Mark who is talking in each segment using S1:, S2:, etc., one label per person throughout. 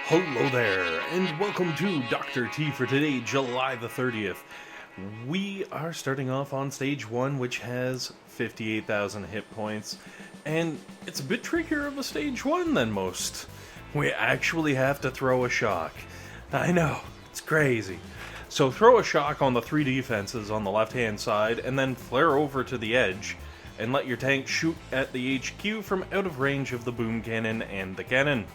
S1: Hello there, and welcome to Dr. T for today, July the 30th. We are starting off on stage 1, which has 58,000 hit points, and it's a bit trickier of a stage 1 than most. We actually have to throw a shock. I know, it's crazy. So throw a shock on the 3 defenses on the left-hand side, and then flare over to the edge, and let your tank shoot at the HQ from out of range of the boom cannon and the cannon.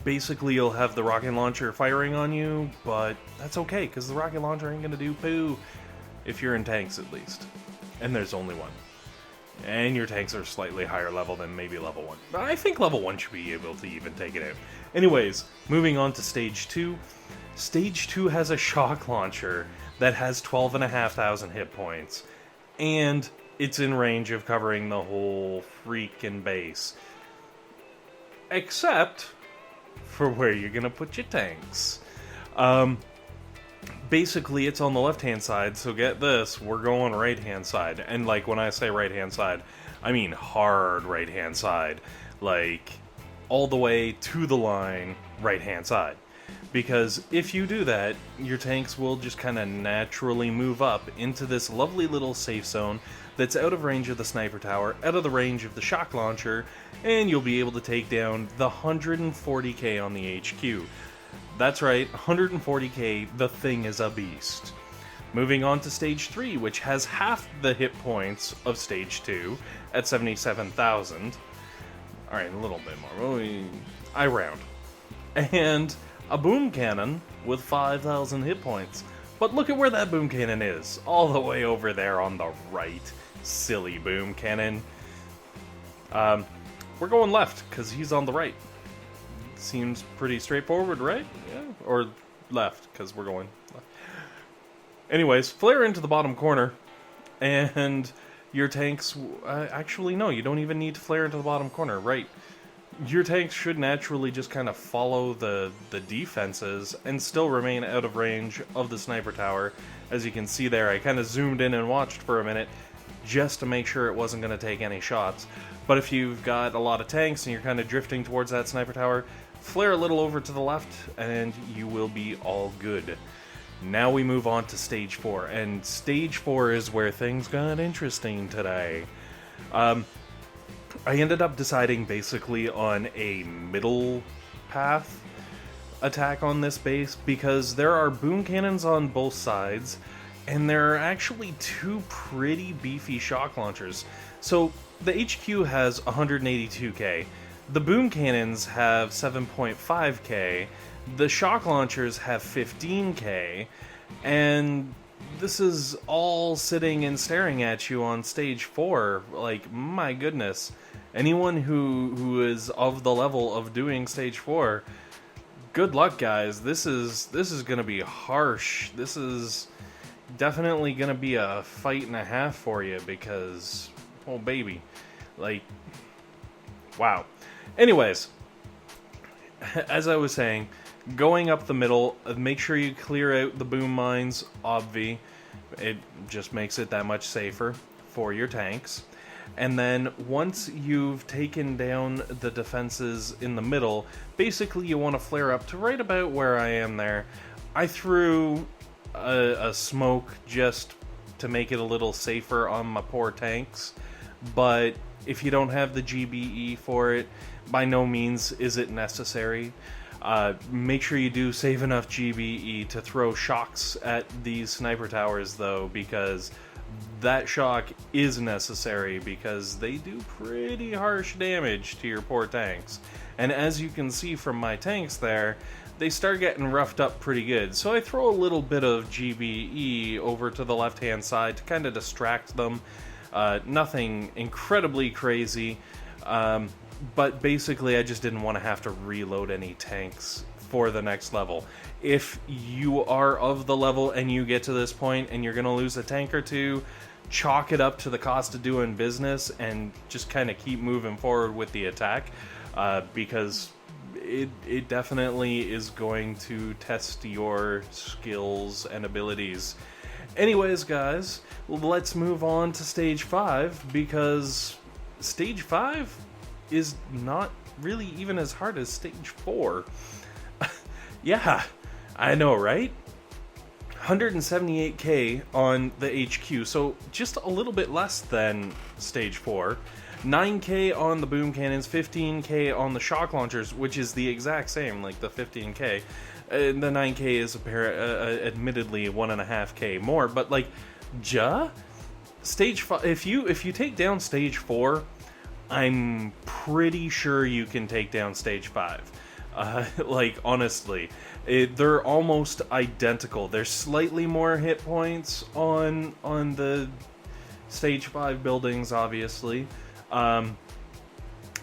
S1: Basically, you'll have the rocket launcher firing on you, but that's okay, because the rocket launcher ain't gonna do poo. If you're in tanks, at least. And there's only one. And your tanks are slightly higher level than maybe level 1. I think level 1 should be able to even take it out. Anyways, moving on to Stage 2. Stage 2 has a shock launcher that has 12,500 hit points. And it's in range of covering the whole freaking base. Except for where you're gonna put your tanks. Basically, it's on the left-hand side, so get this, we're going right-hand side. And, like, when I say right-hand side, I mean hard right-hand side. Like, all the way to the line, right-hand side. Because if you do that, your tanks will just kind of naturally move up into this lovely little safe zone that's out of range of the sniper tower, out of the range of the shock launcher, and you'll be able to take down the 140k on the HQ. That's right, 140k, the thing is a beast. Moving on to Stage 3, which has half the hit points of Stage 2 at 77,000. Alright, a little bit more. I round. And a boom cannon with 5,000 hit points. But look at where that boom cannon is. All the way over there on the right. Silly boom cannon. We're going left, because he's on the right. Seems pretty straightforward, right? Yeah. Or left, because we're going left. Anyways, flare into the bottom corner, and your tanks... actually, no, you don't even need to flare into the bottom corner, right? Your tanks should naturally just kind of follow the defenses and still remain out of range of the sniper tower. As you can see there, I kind of zoomed in and watched for a minute just to make sure it wasn't going to take any shots. But if you've got a lot of tanks and you're kind of drifting towards that sniper tower, flare a little over to the left and you will be all good. Now we move on to Stage 4, and Stage 4 is where things got interesting today. I ended up deciding basically on a middle path attack on this base because there are boom cannons on both sides and there are actually 2 pretty beefy shock launchers. So the HQ has 182k, the boom cannons have 7.5k, the shock launchers have 15k, and this is all sitting and staring at you on Stage 4. Like, my goodness. Anyone who is of the level of doing Stage 4, good luck, guys. This is gonna be harsh. This is definitely gonna be a fight and a half for you because, oh baby, like, wow. Anyways, as I was saying, going up the middle, make sure you clear out the boom mines, obvi. It just makes it that much safer for your tanks. And then once you've taken down the defenses in the middle, basically you want to flare up to right about where I am there. I threw a smoke just to make it a little safer on my poor tanks, but if you don't have the GBE for it, by no means is it necessary. Make sure you do save enough GBE to throw shocks at these sniper towers though, because that shock is necessary because they do pretty harsh damage to your poor tanks. And as you can see from my tanks there, they start getting roughed up pretty good. So I throw a little bit of GBE over to the left-hand side to kind of distract them. Nothing incredibly crazy, but basically I just didn't want to have to reload any tanks for the next level. If you are of the level and you get to this point and you're going to lose a tank or two, chalk it up to the cost of doing business and just kind of keep moving forward with the attack, because it definitely is going to test your skills and abilities. Anyways, guys, let's move on to Stage 5, because Stage 5 is not really even as hard as stage 4. Yeah, I know, right? 178k on the HQ, so just a little bit less than stage 4. 9k on the boom cannons, 15k on the shock launchers, which is the exact same, like the 15k. The 9k is admittedly 1.5k more, but like, stage 5. If you take down stage 4, I'm pretty sure you can take down stage 5. Like, honestly, they're almost identical. There's slightly more hit points on the stage 5 buildings, obviously.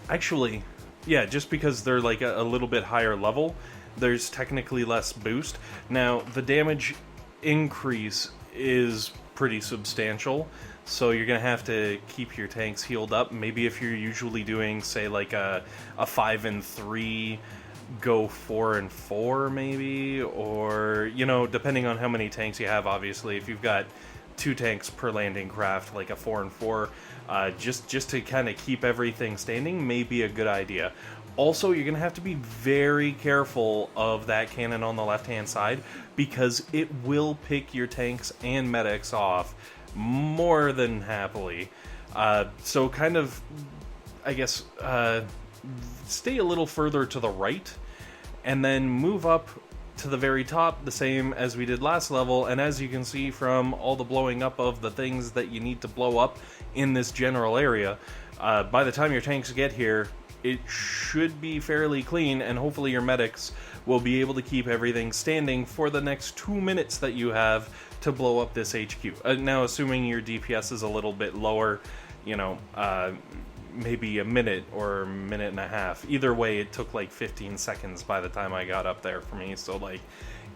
S1: Actually, yeah, just because they're like a little bit higher level, there's technically less boost. Now, the damage increase is pretty substantial, so you're gonna have to keep your tanks healed up. Maybe if you're usually doing, say, like a 5 and 3, go 4 and 4 maybe, or, you know, depending on how many tanks you have. Obviously, if you've got 2 tanks per landing craft, like a 4 and 4, just to kind of keep everything standing may be a good idea. Also, you're gonna have to be very careful of that cannon on the left hand side, because it will pick your tanks and medics off more than happily. So kind of, I guess, stay a little further to the right, and then move up to the very top, the same as we did last level. And as you can see from all the blowing up of the things that you need to blow up in this general area, by the time your tanks get here, it should be fairly clean, and hopefully your medics will be able to keep everything standing for the next 2 minutes that you have to blow up this HQ. Now, assuming your DPS is a little bit lower, you know, maybe a minute or a minute and a half. Either way, it took like 15 seconds by the time I got up there for me, so like,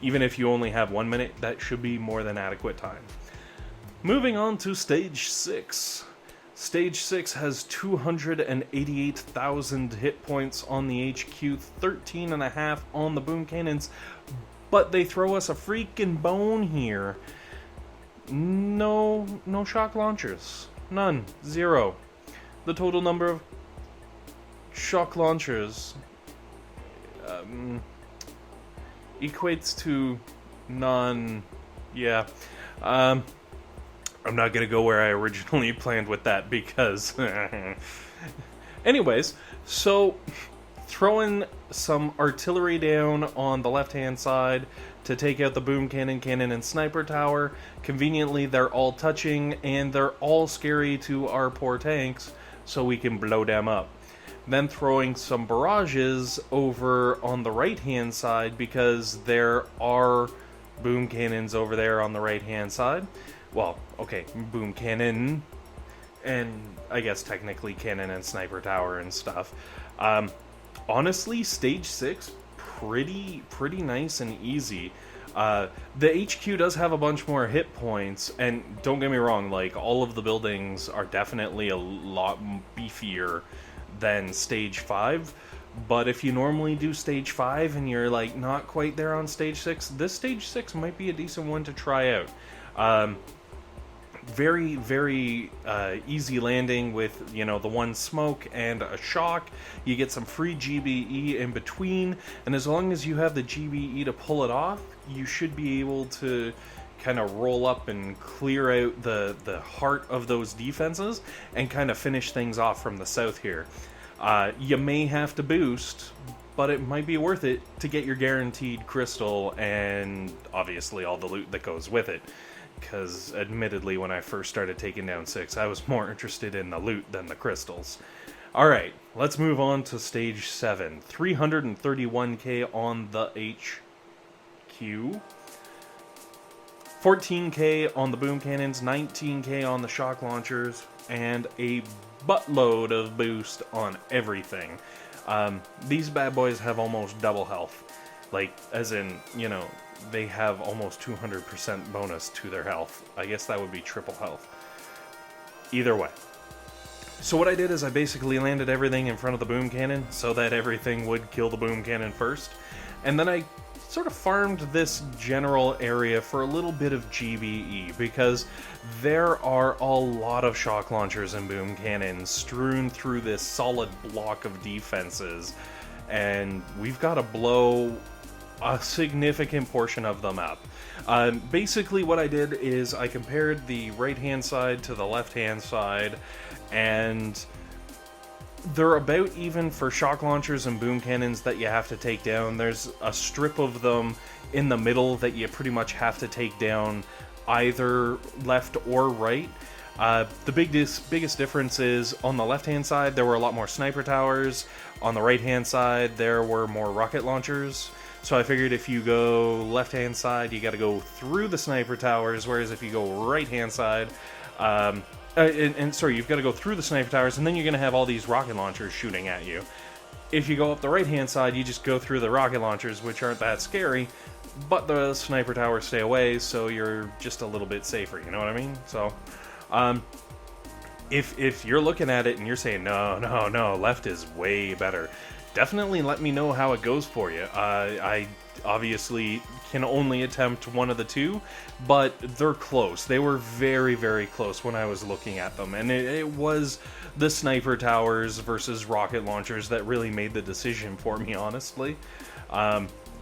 S1: even if you only have 1 minute, that should be more than adequate time. Moving on to stage 6. Stage 6 has 288,000 hit points on the HQ, 13.5 on the boom cannons, but they throw us a freaking bone here. No shock launchers. None. 0. The total number of shock launchers equates to none. Yeah. I'm not going to go where I originally planned with that, because... Anyways, so throwing some artillery down on the left-hand side to take out the boom cannon, and sniper tower. Conveniently, they're all touching, and they're all scary to our poor tanks, so we can blow them up. Then throwing some barrages over on the right-hand side, because there are boom cannons over there on the right-hand side. Well, okay, boom cannon, and I guess technically cannon and sniper tower and stuff. Honestly, stage 6, pretty nice and easy. The HQ does have a bunch more hit points, and don't get me wrong, like, all of the buildings are definitely a lot beefier than stage 5. But if you normally do stage 5 and you're like not quite there on stage 6, this stage 6 might be a decent one to try out. Very easy landing with, you know, the one smoke and a shock. You get some free GBE in between, and as long as you have the GBE to pull it off, you should be able to kind of roll up and clear out the heart of those defenses and kind of finish things off from the south here. You may have to boost, but it might be worth it to get your guaranteed crystal and obviously all the loot that goes with it. Because admittedly, when I first started taking down 6, I was more interested in the loot than the crystals. Alright, let's move on to stage 7. 331k on the HQ. 14k on the boom cannons, 19k on the shock launchers, and a buttload of boost on everything. These bad boys have almost double health. Like, as in, you know, they have almost 200% bonus to their health. I guess that would be triple health. Either way. So what I did is I basically landed everything in front of the boom cannon so that everything would kill the boom cannon first. And then I sort of farmed this general area for a little bit of GBE, because there are a lot of shock launchers and boom cannons strewn through this solid block of defenses, and we've got to blow a significant portion of them up. Basically what I did is I compared the right-hand side to the left-hand side, and they're about even for shock launchers and boom cannons that you have to take down. There's a strip of them in the middle that you pretty much have to take down either left or right. The biggest difference is on the left-hand side there were a lot more sniper towers. On the right-hand side there were more rocket launchers. So I figured if you go left-hand side, you got to go through the sniper towers, whereas if you go right-hand side, sorry, you've got to go through the sniper towers, and then you're going to have all these rocket launchers shooting at you. If you go up the right-hand side, you just go through the rocket launchers, which aren't that scary, but the sniper towers stay away, so you're just a little bit safer, you know what I mean? So, if you're looking at it and you're saying, no, left is way better, definitely let me know how it goes for you. I obviously can only attempt one of the two, but they're close. They were very, very close when I was looking at them, and it was the sniper towers versus rocket launchers that really made the decision for me, honestly.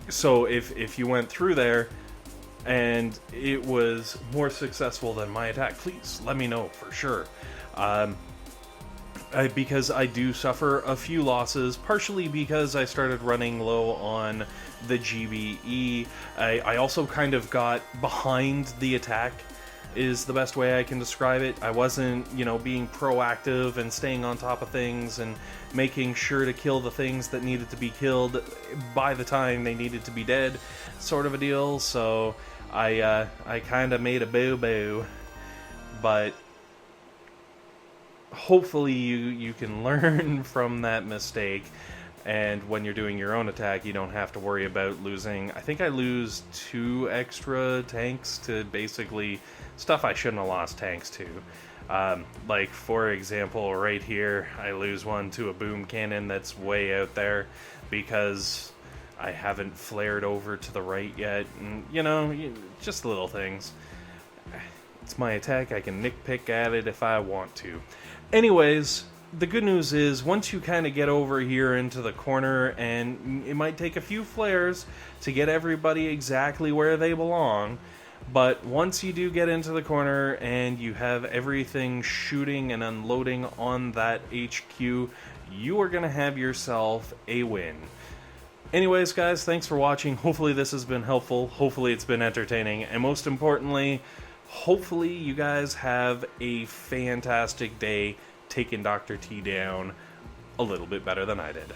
S1: So if you went through there and it was more successful than my attack, please let me know for sure. Because I do suffer a few losses, partially because I started running low on the GBE. I also kind of got behind the attack, is the best way I can describe it. I wasn't, being proactive and staying on top of things and making sure to kill the things that needed to be killed by the time they needed to be dead, sort of a deal. So I kind of made a boo-boo, but hopefully you can learn from that mistake, and when you're doing your own attack you don't have to worry about losing. I think I lose 2 extra tanks to basically stuff I shouldn't have lost tanks to. Like for example right here, I lose one to a boom cannon that's way out there because I haven't flared over to the right yet, and just little things. It's my attack, I can nitpick at it if I want to. Anyways, the good news is once you kind of get over here into the corner, and it might take a few flares to get everybody exactly where they belong, but once you do get into the corner and you have everything shooting and unloading on that HQ, you are going to have yourself a win. Anyways, guys, thanks for watching. Hopefully this has been helpful. Hopefully it's been entertaining. And most importantly, hopefully you guys have a fantastic day taking Dr. T down a little bit better than I did.